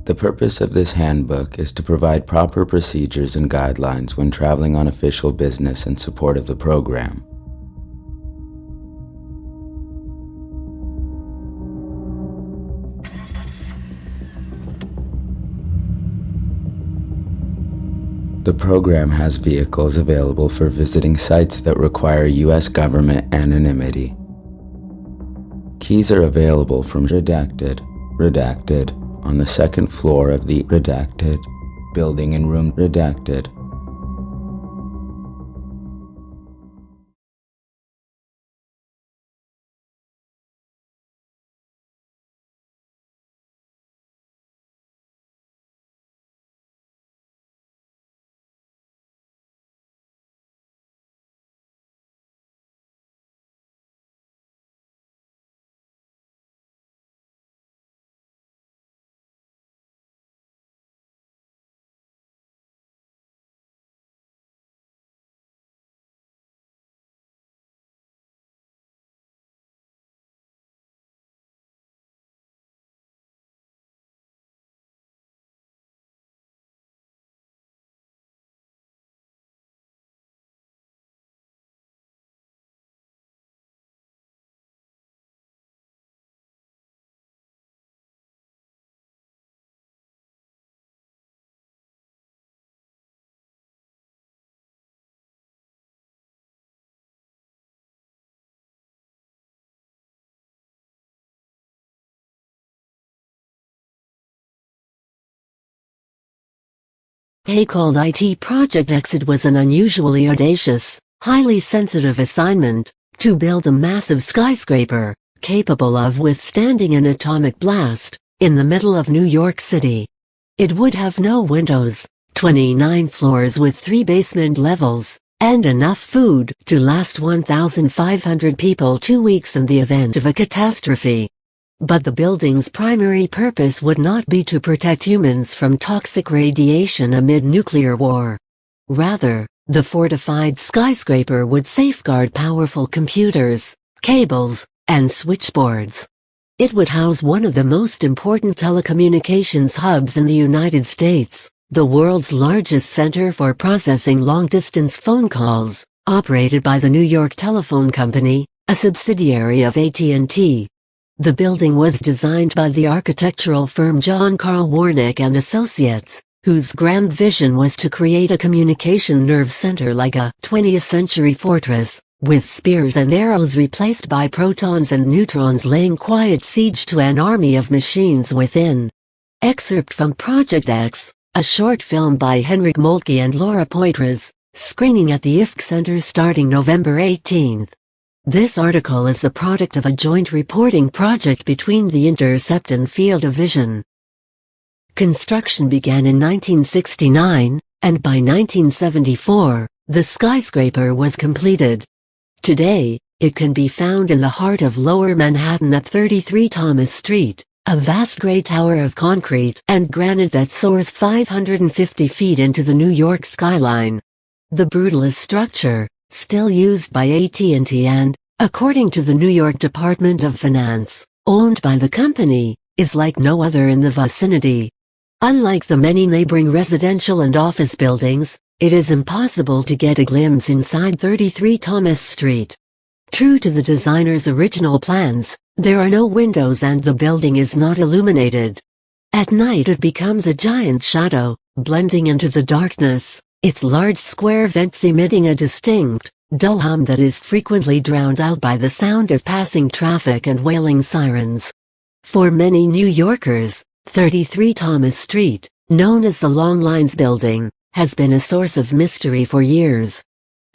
The purpose of this handbook is to provide proper procedures and guidelines when traveling on official business in support of the program. The program has vehicles available for visiting sites that require U.S. government anonymity. Keys are available from Redacted on the second floor of the Redacted building in room Redacted. Called IT Project X. It was an unusually audacious, highly sensitive assignment to build a massive skyscraper capable of withstanding an atomic blast in the middle of New York City. It would have no windows, 29 floors with 3 basement levels, and enough food to last 1,500 people 2 weeks in the event of a catastrophe. But the building's primary purpose would not be to protect humans from toxic radiation amid nuclear war. Rather, the fortified skyscraper would safeguard powerful computers, cables, and switchboards. It would house one of the most important telecommunications hubs in the United States, the world's largest center for processing long-distance phone calls, operated by the New York Telephone Company, a subsidiary of AT&T. The building was designed by the architectural firm John Carl Warnick and Associates, whose grand vision was to create a communication nerve center like a 20th-century fortress, with spears and arrows replaced by protons and neutrons laying quiet siege to an army of machines within. Excerpt from Project X, a short film by Henrik Moltke and Laura Poitras, screening at the IFC Center starting November 18. This article is the product of a joint reporting project between the Intercept and Field of Vision. Construction began in 1969, and by 1974, the skyscraper was completed. Today, it can be found in the heart of Lower Manhattan at 33 Thomas Street, a vast gray tower of concrete and granite that soars 550 feet into the New York skyline. The brutalist structure, still used by AT&T and, according to the New York Department of Finance, owned by the company, is like no other in the vicinity. Unlike the many neighboring residential and office buildings, it is impossible to get a glimpse inside 33 Thomas Street. True to the designer's original plans, there are no windows and the building is not illuminated. At night it becomes a giant shadow, blending into the darkness, its large square vents emitting a distinct, dull hum that is frequently drowned out by the sound of passing traffic and wailing sirens. For many New Yorkers, 33 Thomas Street, known as the Long Lines Building, has been a source of mystery for years.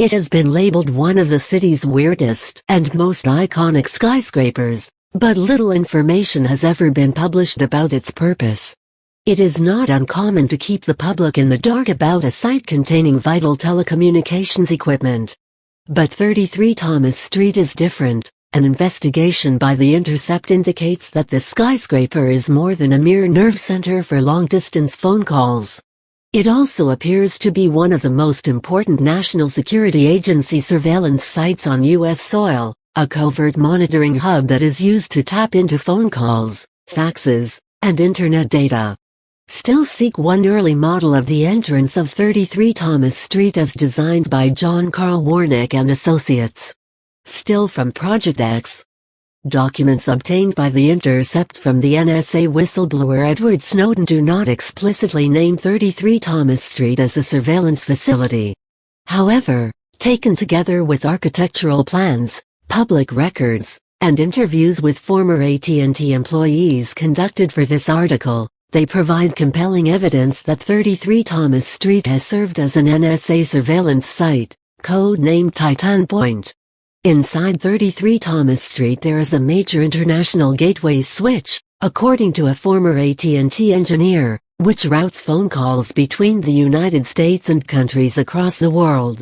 It has been labeled one of the city's weirdest and most iconic skyscrapers, but little information has ever been published about its purpose. It is not uncommon to keep the public in the dark about a site containing vital telecommunications equipment. But 33 Thomas Street is different. An investigation by The Intercept indicates that the skyscraper is more than a mere nerve center for long-distance phone calls. It also appears to be one of the most important National Security Agency surveillance sites on U.S. soil, a covert monitoring hub that is used to tap into phone calls, faxes, and Internet data. Still seek one early model of the entrance of 33 Thomas Street as designed by John Carl Warnick and Associates. Still from Project X. Documents obtained by The Intercept from the NSA whistleblower Edward Snowden do not explicitly name 33 Thomas Street as a surveillance facility. However, taken together with architectural plans, public records, and interviews with former AT&T employees conducted for this article, they provide compelling evidence that 33 Thomas Street has served as an NSA surveillance site, code-named TITANPOINTE. Inside 33 Thomas Street there is a major international gateway switch, according to a former AT&T engineer, which routes phone calls between the United States and countries across the world.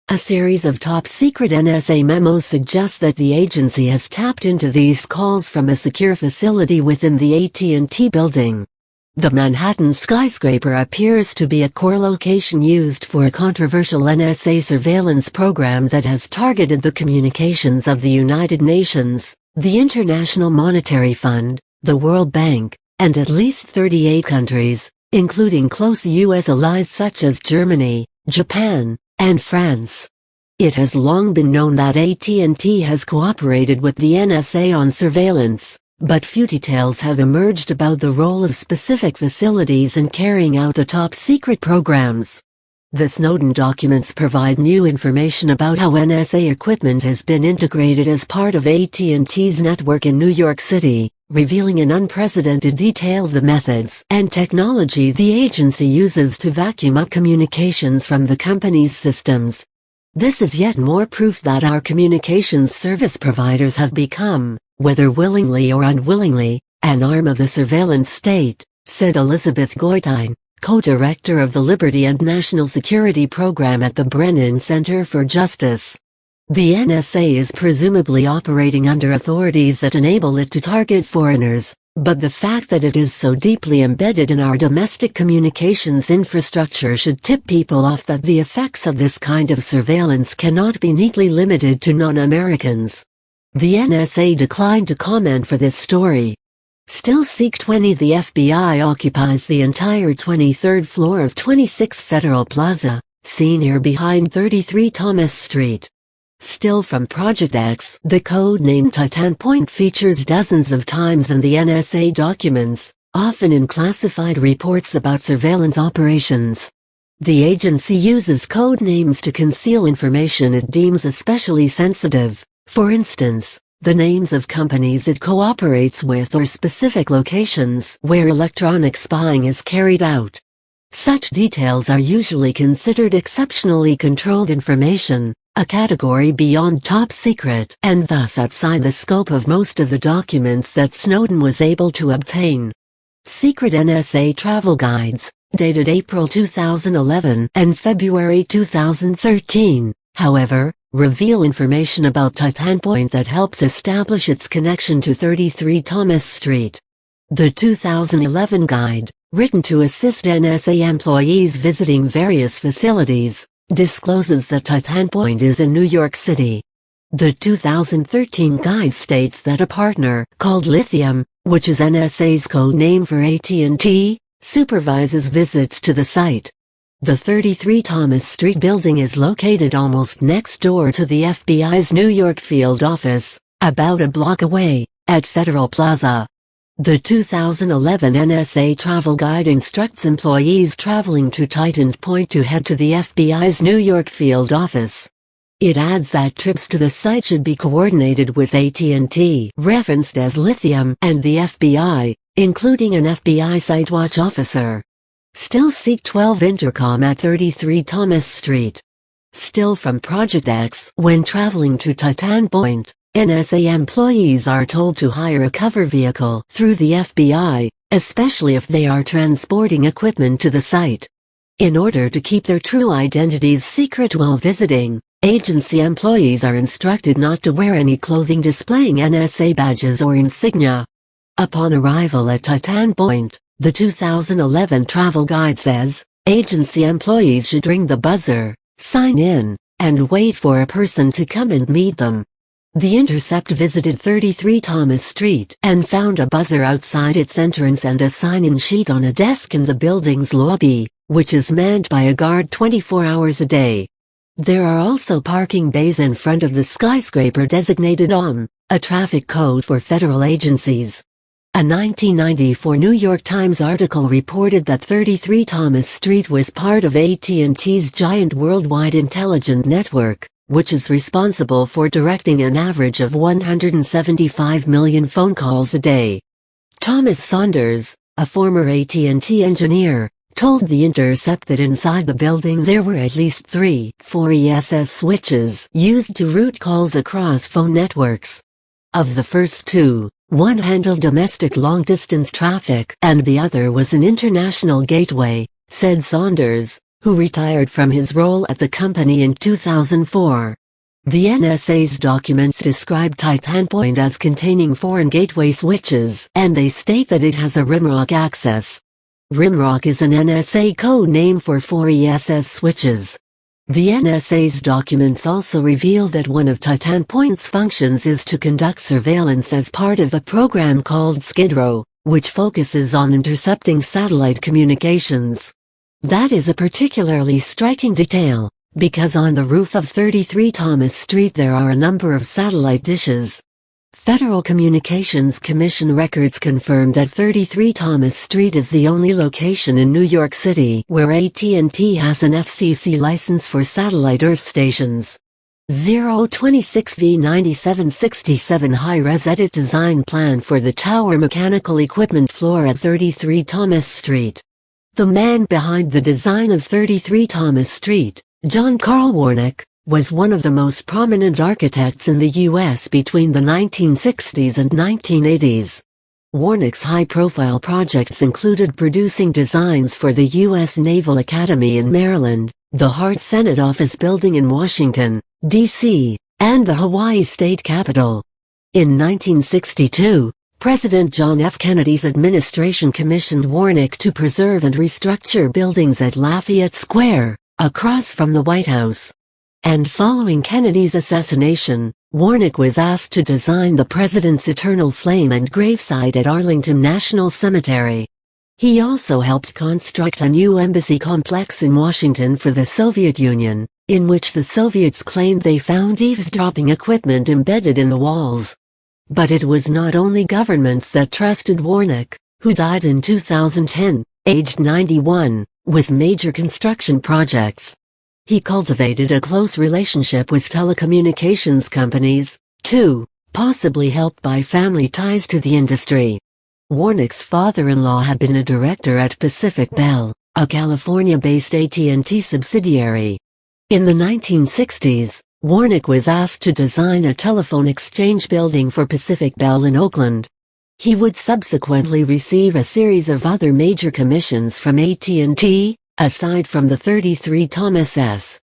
A series of top-secret NSA memos suggest that the agency has tapped into these calls from a secure facility within the AT&T building. The Manhattan skyscraper appears to be a core location used for a controversial NSA surveillance program that has targeted the communications of the United Nations, the International Monetary Fund, the World Bank, and at least 38 countries, including close U.S. allies such as Germany, Japan, and France. It has long been known that AT&T has cooperated with the NSA on surveillance, but few details have emerged about the role of specific facilities in carrying out the top-secret programs. The Snowden documents provide new information about how NSA equipment has been integrated as part of AT&T's network in New York City, revealing in unprecedented detail the methods and technology the agency uses to vacuum up communications from the company's systems. This is yet more proof that our communications service providers have become, whether willingly or unwillingly, an arm of the surveillance state, said Elizabeth Goitein, co-director of the Liberty and National Security Program at the Brennan Center for Justice. The NSA is presumably operating under authorities that enable it to target foreigners, but the fact that it is so deeply embedded in our domestic communications infrastructure should tip people off that the effects of this kind of surveillance cannot be neatly limited to non-Americans. The NSA declined to comment for this story. Still Seek 20 The FBI occupies the entire 23rd floor of 26 Federal Plaza, seen here behind 33 Thomas Street. Still from Project X, the code-named TITANPOINTE features dozens of times in the NSA documents, often in classified reports about surveillance operations. The agency uses code names to conceal information it deems especially sensitive. For instance, the names of companies it cooperates with or specific locations where electronic spying is carried out. Such details are usually considered exceptionally controlled information, a category beyond top secret and thus outside the scope of most of the documents that Snowden was able to obtain. Secret NSA travel guides, dated April 2011 and February 2013, however, reveal information about TITANPOINTE that helps establish its connection to 33 Thomas Street. The 2011 guide, written to assist NSA employees visiting various facilities, discloses that TITANPOINTE is in New York City. The 2013 guide states that a partner, called Lithium, which is NSA's code name for AT&T, supervises visits to the site. The 33 Thomas Street building is located almost next door to the FBI's New York field office, about a block away, at Federal Plaza. The 2011 NSA travel guide instructs employees traveling to TITANPOINTE to head to the FBI's New York field office. It adds that trips to the site should be coordinated with AT&T, referenced as Lithium, and the FBI, including an FBI SiteWatch officer. Still Seek 12 Intercom at 33 Thomas Street. Still from Project X. When traveling to TITANPOINTE, NSA employees are told to hire a cover vehicle through the FBI, especially if they are transporting equipment to the site. In order to keep their true identities secret while visiting, agency employees are instructed not to wear any clothing displaying NSA badges or insignia. Upon arrival at TITANPOINTE, the 2011 travel guide says, agency employees should ring the buzzer, sign in, and wait for a person to come and meet them. The intercept visited 33 Thomas Street and found a buzzer outside its entrance and a sign-in sheet on a desk in the building's lobby, which is manned by a guard 24 hours a day. There are also parking bays in front of the skyscraper designated OM, a traffic code for federal agencies. A 1994 New York Times article reported that 33 Thomas Street was part of AT&T's giant worldwide intelligent network, which is responsible for directing an average of 175 million phone calls a day. Thomas Saunders, a former AT&T engineer, told The Intercept that inside the building there were at least 4 ESS switches used to route calls across phone networks. Of the first two, one handled domestic long-distance traffic and the other was an international gateway, said Saunders, who retired from his role at the company in 2004. The NSA's documents describe TITANPOINTE as containing foreign gateway switches, and they state that it has a RIMROC access. RIMROC is an NSA code name for 4 ESS switches. The NSA's documents also reveal that one of TITANPOINTE's functions is to conduct surveillance as part of a program called SKIDRO, which focuses on intercepting satellite communications. That is a particularly striking detail, because on the roof of 33 Thomas Street there are a number of satellite dishes. Federal Communications Commission records confirm that 33 Thomas Street is the only location in New York City where AT&T has an FCC license for satellite earth stations. 026V9767 High-Res Edit Design Plan for the Tower Mechanical Equipment Floor at 33 Thomas Street. The man behind the design of 33 Thomas Street, John Carl Warnick, was one of the most prominent architects in the U.S. between the 1960s and 1980s. Warnick's high-profile projects included producing designs for the U.S. Naval Academy in Maryland, the Hart Senate Office Building in Washington, D.C., and the Hawaii State Capitol. In 1962, President John F. Kennedy's administration commissioned Warnick to preserve and restructure buildings at Lafayette Square, across from the White House. And following Kennedy's assassination, Warnick was asked to design the president's eternal flame and gravesite at Arlington National Cemetery. He also helped construct a new embassy complex in Washington for the Soviet Union, in which the Soviets claimed they found eavesdropping equipment embedded in the walls. But it was not only governments that trusted Warnick, who died in 2010, aged 91, with major construction projects. He cultivated a close relationship with telecommunications companies, too, possibly helped by family ties to the industry. Warnick's father-in-law had been a director at Pacific Bell, a California-based AT&T subsidiary. In the 1960s, Warnick was asked to design a telephone exchange building for Pacific Bell in Oakland. He would subsequently receive a series of other major commissions from AT&T, aside from the 33 Thomas S.